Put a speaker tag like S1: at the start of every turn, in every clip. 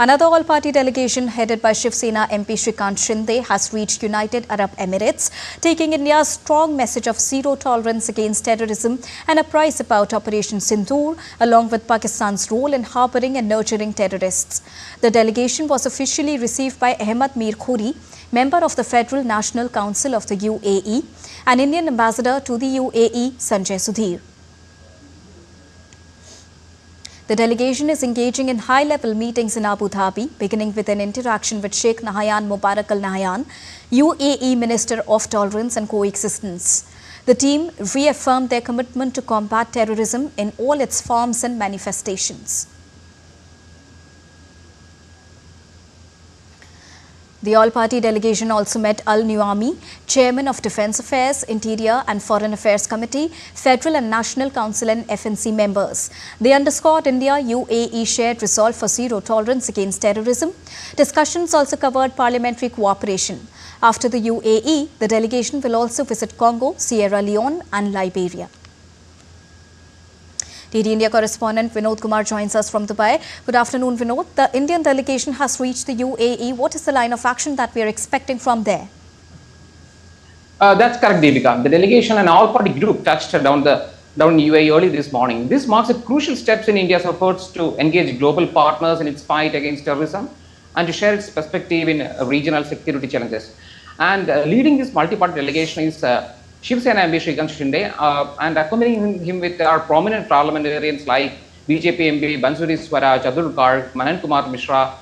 S1: Another all-party delegation headed by Shiv Sena MP Shrikant Shinde has reached United Arab Emirates, taking India's strong message of zero tolerance against terrorism and apprise about Operation Sindoor, along with Pakistan's role in harboring and nurturing terrorists. The delegation was officially received by Ahmed Mir Khoury, member of the Federal National Council of the UAE, and Indian ambassador to the UAE, Sanjay Sudhir. The delegation is engaging in high-level meetings in Abu Dhabi, beginning with an interaction with Sheikh Nahyan Mubarak Al Nahyan, UAE Minister of Tolerance and Coexistence. The team reaffirmed their commitment to combat terrorism in all its forms and manifestations. The all-party delegation also met Al Nuami, Chairman of Defence Affairs, Interior and Foreign Affairs Committee, Federal and National Council and FNC members. They underscored India-UAE shared resolve for zero tolerance against terrorism. Discussions also covered parliamentary cooperation. After the UAE, the delegation will also visit Congo, Sierra Leone and Liberia. DD India correspondent Vinod Kumar joins us from Dubai. Good afternoon, Vinod. The Indian delegation has reached the UAE. What is the line of action that we are expecting from there?
S2: That's correct, Deepika. The delegation and all-party group touched down in UAE early this morning. This marks a crucial steps in India's efforts to engage global partners in its fight against terrorism and to share its perspective in regional security challenges. And leading this multi-party delegation is Shiv Sena MP Shrikant Shinde, and accompanying him with our prominent parliamentarians like BJP MP Bansuri Swaraj, Abdul Garg, Manan Kumar Mishra,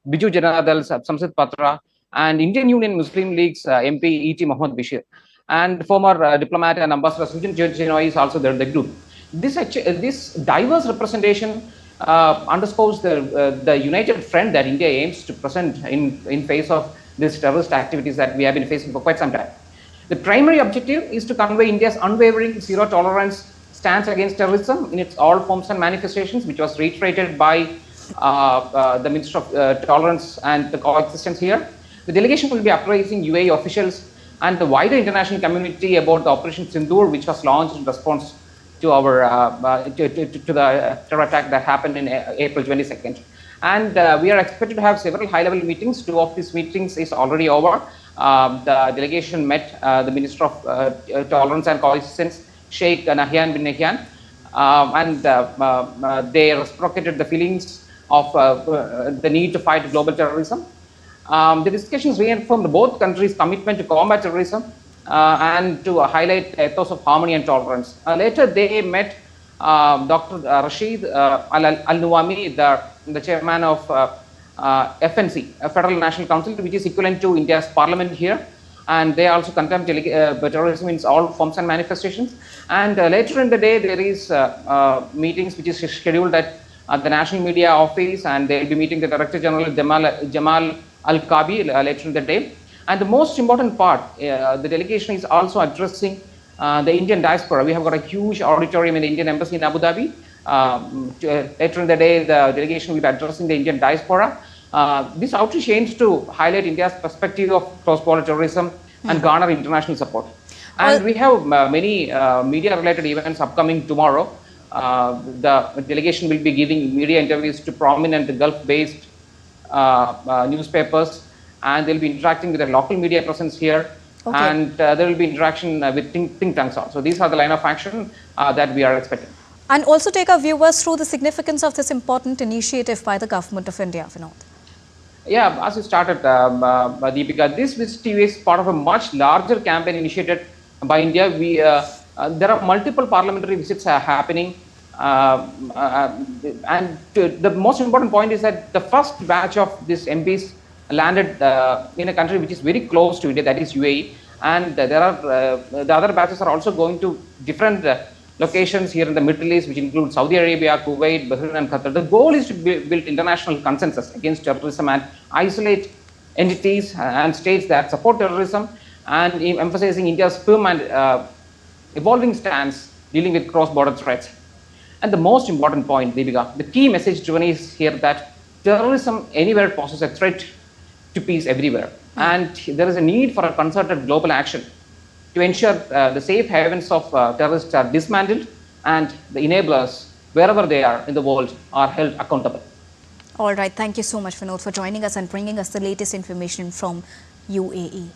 S2: Biju Janadal Samsit Patra, and Indian Union Muslim League's MP E.T. Mohammad Bashir, and former diplomat and ambassador Sujin Genoy is also there in the group. This diverse representation underscores the united front that India aims to present in face of these terrorist activities that we have been facing for quite some time. The primary objective is to convey India's unwavering zero-tolerance stance against terrorism in its all forms and manifestations, which was reiterated by the Minister of Tolerance and the Coexistence here. The delegation will be appraising UAE officials and the wider international community about the Operation Sindoor, which was launched in response to the terror attack that happened in April 22nd. And we are expected to have several high-level meetings. Two of these meetings is already over. The delegation met the Minister of Tolerance and Coexistence, Sheikh Nahyan bin Nahyan, and they reciprocated the feelings of the need to fight global terrorism. The discussions reaffirmed both countries' commitment to combat terrorism and to highlight the ethos of harmony and tolerance. Later, they met Dr. Rashid Al-Nuami, the chairman of FNC, Federal National Council, which is equivalent to India's parliament here, and they also condemn terrorism in all forms and manifestations. And later in the day, there is meetings which is scheduled at the National Media Office, and they will be meeting the Director General Jamal Al-Kabi later in the day. And the most important part, the delegation is also addressing the Indian diaspora. We have got a huge auditorium in the Indian Embassy in Abu Dhabi. Later in the day, the delegation will be addressing the Indian diaspora. This outreach aims to highlight India's perspective of cross-border terrorism and garner international support. And we have many media-related events upcoming tomorrow. The delegation will be giving media interviews to prominent Gulf-based newspapers, and they'll be interacting with the local media presence here. Okay. And there will be interaction with think tanks also. These are the line of action that we are expecting.
S1: And also take our viewers through the significance of this important initiative by the Government of India, Vinod.
S2: Yeah, as you started, Deepika, this visit is part of a much larger campaign initiated by India. There are multiple parliamentary visits happening. And the most important point is that the first batch of these MPs landed in a country which is very close to India, that is UAE. And there are the other batches are also going to different locations here in the Middle East, which include Saudi Arabia, Kuwait, Bahrain, and Qatar. The goal is to build international consensus against terrorism and isolate entities and states that support terrorism, and emphasizing India's firm and evolving stance dealing with cross-border threats. And the most important point, Deepika, the key message driven is here that terrorism anywhere poses a threat to peace everywhere. And there is a need for a concerted global action to ensure the safe havens of terrorists are dismantled and the enablers, wherever they are in the world, are held accountable.
S1: All right. Thank you so much, Vinod, for joining us and bringing us the latest information from UAE.